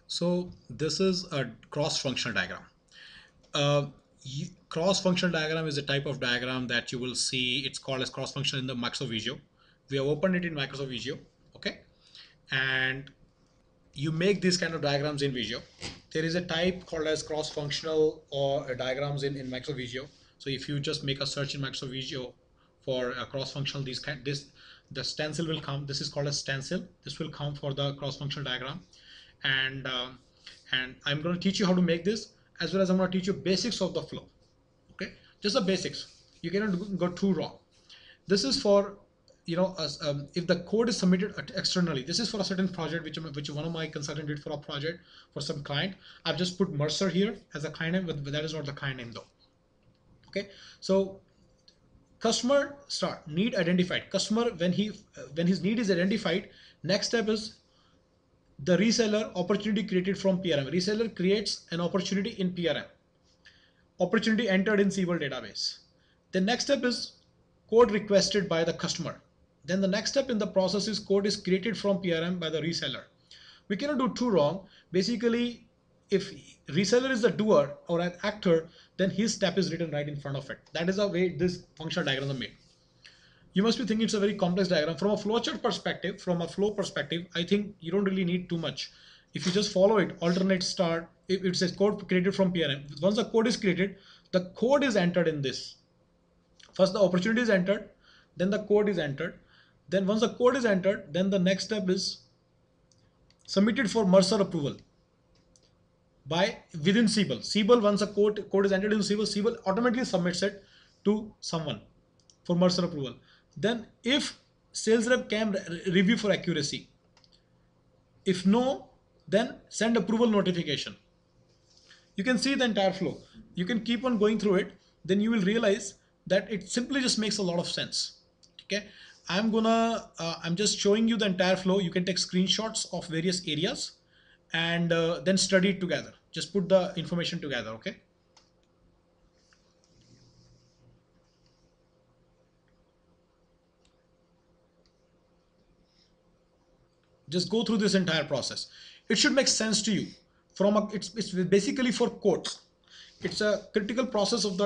So this is a cross-functional diagram. Uh, Cross-functional diagram is a type of diagram that you will see. It's called as cross-functional in the Microsoft Visio. We have opened it in Microsoft Visio, okay? And you make these kind of diagrams in Visio. There is a type called as cross-functional or diagrams in Microsoft Visio. So if you just make a search in Microsoft Visio for cross-functional, the stencil will come. This is called a stencil. This will come for the cross-functional diagram, and I'm going to teach you how to make this, as well as I'm going to teach you basics of the flow. Okay, just the basics. You cannot go too wrong. This is for, if the code is submitted externally. This is for a certain project which one of my consultant did for a project for some client. I've just put Mercer here as a client name, but that is not the client name though. Okay, so customer start need identified. Customer, when his need is identified, next step is the reseller opportunity created from PRM. Reseller creates an opportunity in PRM. Opportunity entered in SQL database. The next step is code requested by the customer. Then the next step in the process is code is created from PRM by the reseller. We cannot do too wrong. Basically, if reseller is the doer or an actor, then his step is written right in front of it. That is the way this functional diagram is made. You must be thinking it's a very complex diagram. From a flowchart perspective, from a flow perspective, I think you don't really need too much. If you just follow it, alternate start, if it says code created from PRM. Once the code is created, the code is entered in this. First the opportunity is entered, then the code is entered. Then once the code is entered, then the next step is submitted for Mercer approval by within Siebel. Siebel, once a code is entered into Siebel, Siebel automatically submits it to someone for Mercer approval. Then if sales rep can review for accuracy, if no, then send approval notification. You can see the entire flow. You can keep on going through it. Then you will realize that it simply just makes a lot of sense. Okay, I'm just showing you the entire flow. You can take screenshots of various areas and then study it together. Just put the information together. Okay. Just go through this entire process. It should make sense to you. It's basically for quotes. It's a critical process of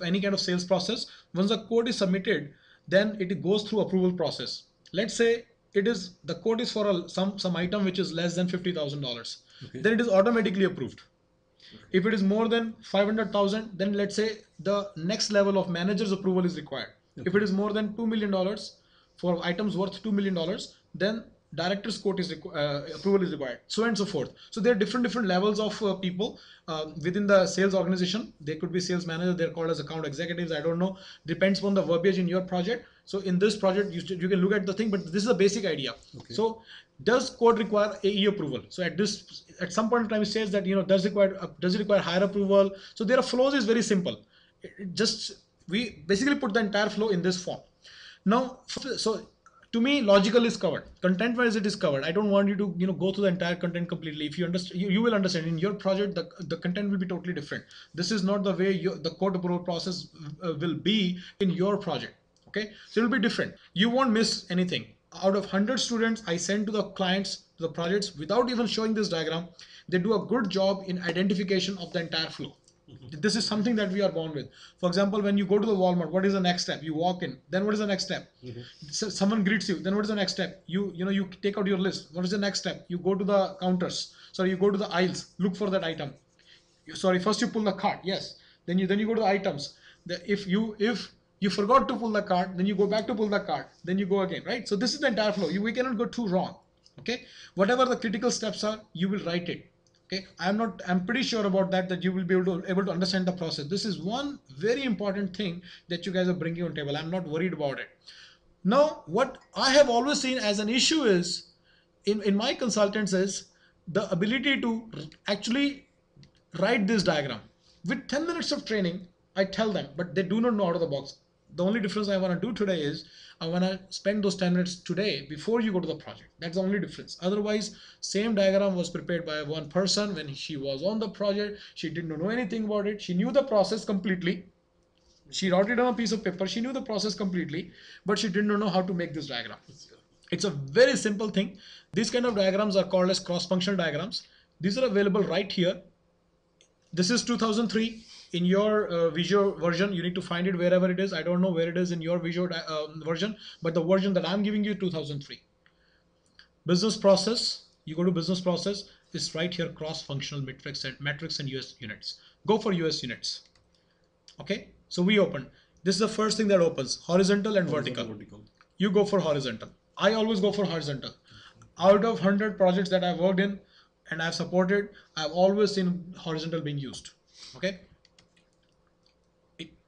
any kind of sales process. Once the code is submitted, then it goes through approval process. Let's say the code is for some item which is less than $50,000. Okay. Then it is automatically approved. Okay. If it is more than 500,000, then let's say the next level of manager's approval is required. Okay. If it is more than $2 million for items worth $2 million, then director's quote is approval is required, so on and so forth. So there are different levels of people within the sales organization. They could be sales manager, they're called as account executives, I don't know, depends on the verbiage in your project. So in this project you can look at the thing, but this is a basic idea. Okay. So does code require AE approval? So at some point in time it says that, does it require higher approval? So their flows is very simple. We basically put the entire flow in this form. Now, so to me, logical is covered. Content wise, it is covered. I don't want you to go through the entire content completely. If you understand, you will understand. In your project, the content will be totally different. This is not the way the code approval process will be in your project. Okay, so it will be different. You won't miss anything. Out of 100 students I send to the clients, to the projects, without even showing this diagram, they do a good job in identification of the entire flow. This is something that we are born with. For example, when you go to the Walmart, what is the next step? You walk in. Then what is the next step? So someone greets you. Then what is the next step? You take out your list. What is the next step? You go to the counters. Sorry, you go to the aisles. Look for that item. First you pull the cart. Yes. Then you go to the items. If you forgot to pull the cart, then you go back to pull the cart. Then you go again. Right. So this is the entire flow. We cannot go too wrong. Okay. Whatever the critical steps are, you will write it. Okay, I'm pretty sure about that you will be able to understand the process. This is one very important thing that you guys are bringing on table. I'm not worried about it. Now, what I have always seen as an issue is in my consultants is the ability to actually write this diagram. With 10 minutes of training, I tell them, but they do not know out of the box. The only difference I want to do today is I want to spend those 10 minutes today before you go to the project. That's the only difference. Otherwise, same diagram was prepared by one person when she was on the project. She didn't know anything about it. She knew the process completely. She wrote it on a piece of paper. She knew the process completely, but she didn't know how to make this diagram. It's a very simple thing. These kind of diagrams are called as cross-functional diagrams. These are available right here. This is 2003 in your Visio version. You need to find it wherever it is. I don't know where it is in your Visio version, but the version that I'm giving you 2003. Business process. You go to business process. It's right here. Cross-functional metrics and US units. Go for US units. Okay. So we open. This is the first thing that opens. Horizontal and vertical. You go for horizontal. I always go for horizontal. Out of 100 projects that I've worked in and I've supported, I've always seen horizontal being used. Okay.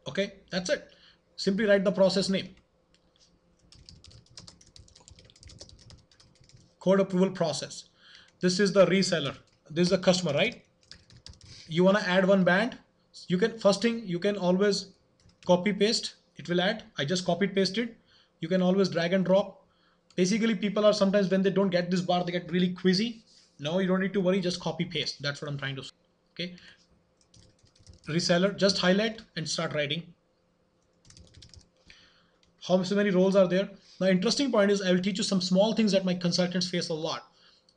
Okay, that's it. Simply write the process name. Code approval process. This is the reseller. This is the customer, right? You want to add one band. You can, first thing, you can always copy paste. It will add. I just copied pasted. You can always drag and drop. Basically, people are sometimes when they don't get this bar, they get really quizzy. No, you don't need to worry. Just copy paste. That's what I'm trying to say. Okay. Reseller, just highlight and start writing. How many roles are there? The interesting point is I will teach you some small things that my consultants face a lot.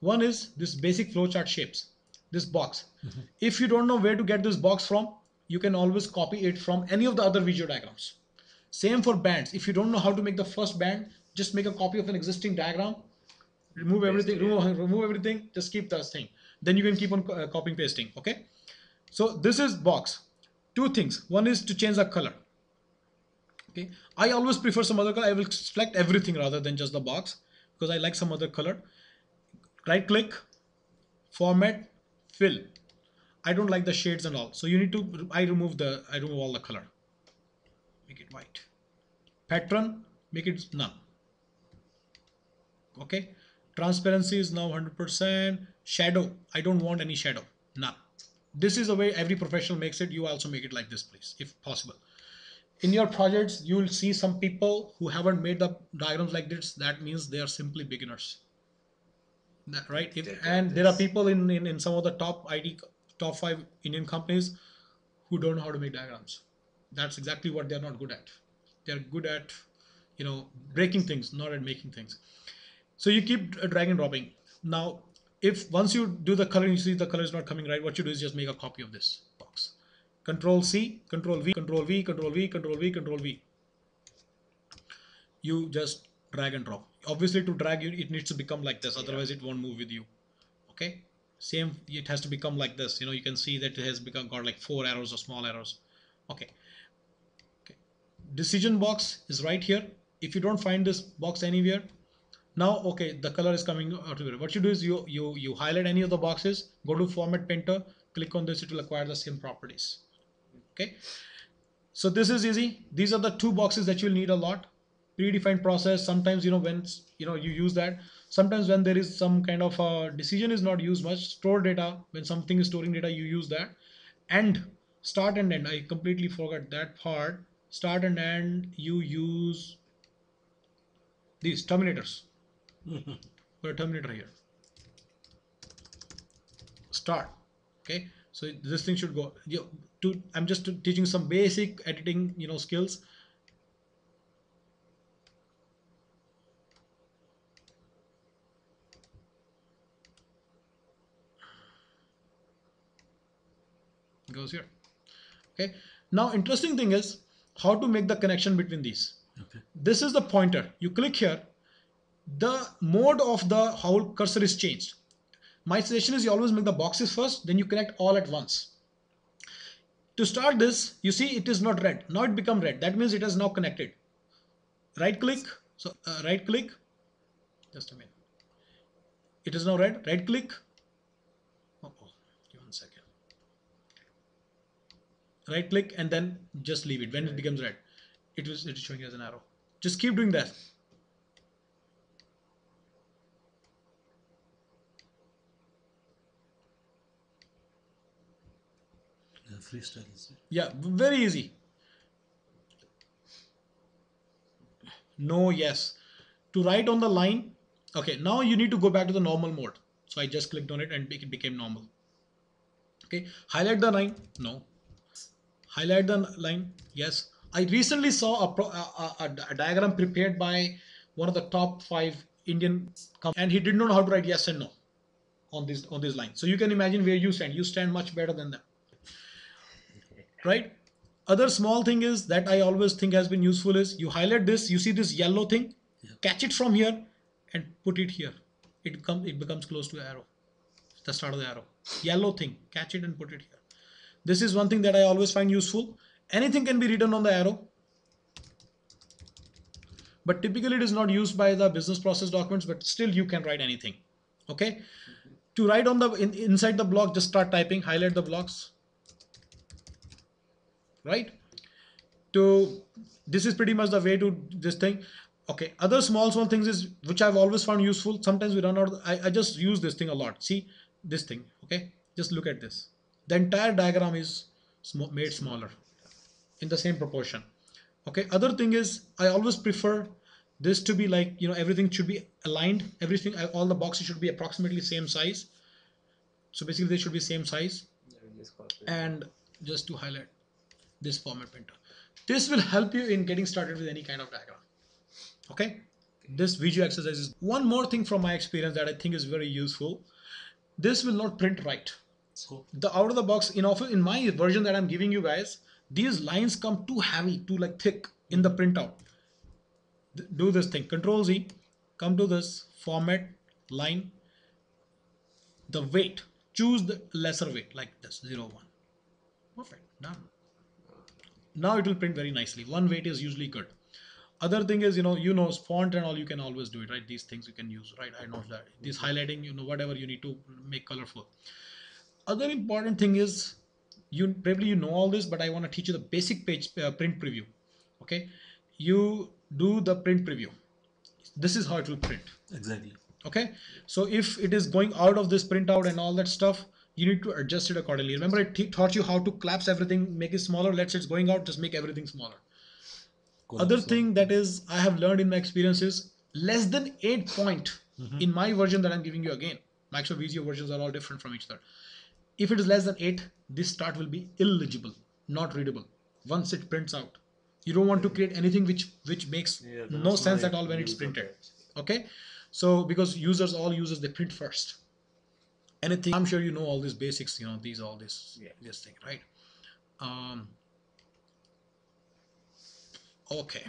One is this basic flowchart shapes, this box. If you don't know where to get this box from, you can always copy it from any of the other Visio diagrams. Same for bands. If you don't know how to make the first band, just make a copy of an existing diagram, remove everything, remove everything, just keep this thing. Then you can keep on copying, pasting. Okay. So this is box. Two things. One is to change the color. Okay, I always prefer some other color. I will select everything rather than just the box because I like some other color. Right click, format, fill. I don't like the shades and all. So you need to, I remove all the color. Make it white. Pattern, make it none. Okay. Transparency is now 100%. Shadow, I don't want any shadow. None. This is the way every professional makes it. You also make it like this, please, if possible. In your projects, you will see some people who haven't made the diagrams like this. That means they are simply beginners. Right? And there are people in some of the top 5 Indian companies who don't know how to make diagrams. That's exactly what they're not good at. They're good at, breaking things, not at making things. So you keep drag and dropping. Now, if once you do the color, you see the color is not coming right, what you do is just make a copy of this box. Control C, Control V, Control V, Control V, Control V, Control V. You just drag and drop. Obviously, to drag you, it needs to become like this. Otherwise, it won't move with you. Okay. Same. It has to become like this. You can see that it has got like 4 arrows or small arrows. Okay. Okay. Decision box is right here. If you don't find this box anywhere, now okay, the color is coming out of it. What you do is you highlight any of the boxes, go to Format Painter, click on this. It will acquire the same properties. Okay. So this is easy. These are the 2 boxes that you'll need a lot. Predefined process. Sometimes when you use that. Sometimes when there is some kind of a decision is not used much. Store data. When something is storing data, you use that. And start and end. I completely forgot that part. Start and end. You use these terminators. Put a terminator here. Start. Okay. So this thing should go. I'm just teaching some basic editing skills. Goes here. Okay. Now interesting thing is how to make the connection between these. Okay. This is the pointer. You click here. The mode of the how cursor is changed. My suggestion is you always make the boxes first, then you connect all at once. To start this, you see it is not red. Now it become red. That means it is now connected. Right click. So right click. Just a minute. It is now red. Right click. Give 1 second. Right click and then just leave it. When it becomes red, it is showing as an arrow. Just keep doing that. Freestyle. Yeah, very easy. No, yes. To write on the line. Okay, now you need to go back to the normal mode. So I just clicked on it and it became normal. Okay, highlight the line. No. Highlight the line. Yes. I recently saw a diagram prepared by one of the top 5 Indian company, and he did not know how to write yes and no on this line. So you can imagine where you stand. You stand much better than them, right? Other small thing is that I always think has been useful is you highlight this, you see this yellow thing, Yeah. catch it from here and put it here. It becomes close to arrow, the start of the arrow. Yellow thing, catch it and put it here. This is one thing that I always find useful. Anything can be written on the arrow, but typically it is not used by the business process documents, but still you can write anything. Okay. To write on the inside the block, just start typing, highlight the blocks, right? To this is pretty much the way to this thing. Okay, other small things is which I've always found useful. Sometimes we run out I just use this thing a lot. See this thing. Okay, just look at this. The entire diagram is made smaller in the same proportion. Okay, other thing is I always prefer this to be like, everything should be aligned, everything, all the boxes should be approximately same size. So basically they should be same size. And just to highlight this format printer, this will help you in getting started with any kind of diagram. Okay, this Visio exercise is one more thing from my experience that I think is very useful. This will not print right. So The out of the box in my version that I'm giving you guys, these lines come too heavy, too like thick in the printout. Do this thing, Control Z, come to this format line, the weight, choose the lesser weight like this 0 1. Perfect, done. Now it will print very nicely. One weight is usually good. Other thing is, font and all, you can always do it, right? These things you can use, right? I know that this highlighting, whatever you need to make colorful. Other important thing is, you know all this, but I want to teach you the basic page print preview. Okay, you do the print preview. This is how it will print. exactly. Okay, so if it is going out of this printout and all that stuff, you need to adjust it accordingly. Remember, I taught you how to collapse everything, make it smaller. Let's say it's going out, just make everything smaller. Other Collapse thing that is I have learned in my experience is less than 8 point in my version that I'm giving you again. Microsoft Visio versions are all different from each other. If it is less than 8, this start will be illegible, not readable once it prints out. You don't want to create anything which makes no sense at all when it's printed. Okay, so because users they print first. Anything, I'm sure you know all these basics, these all this thing, right? um okay,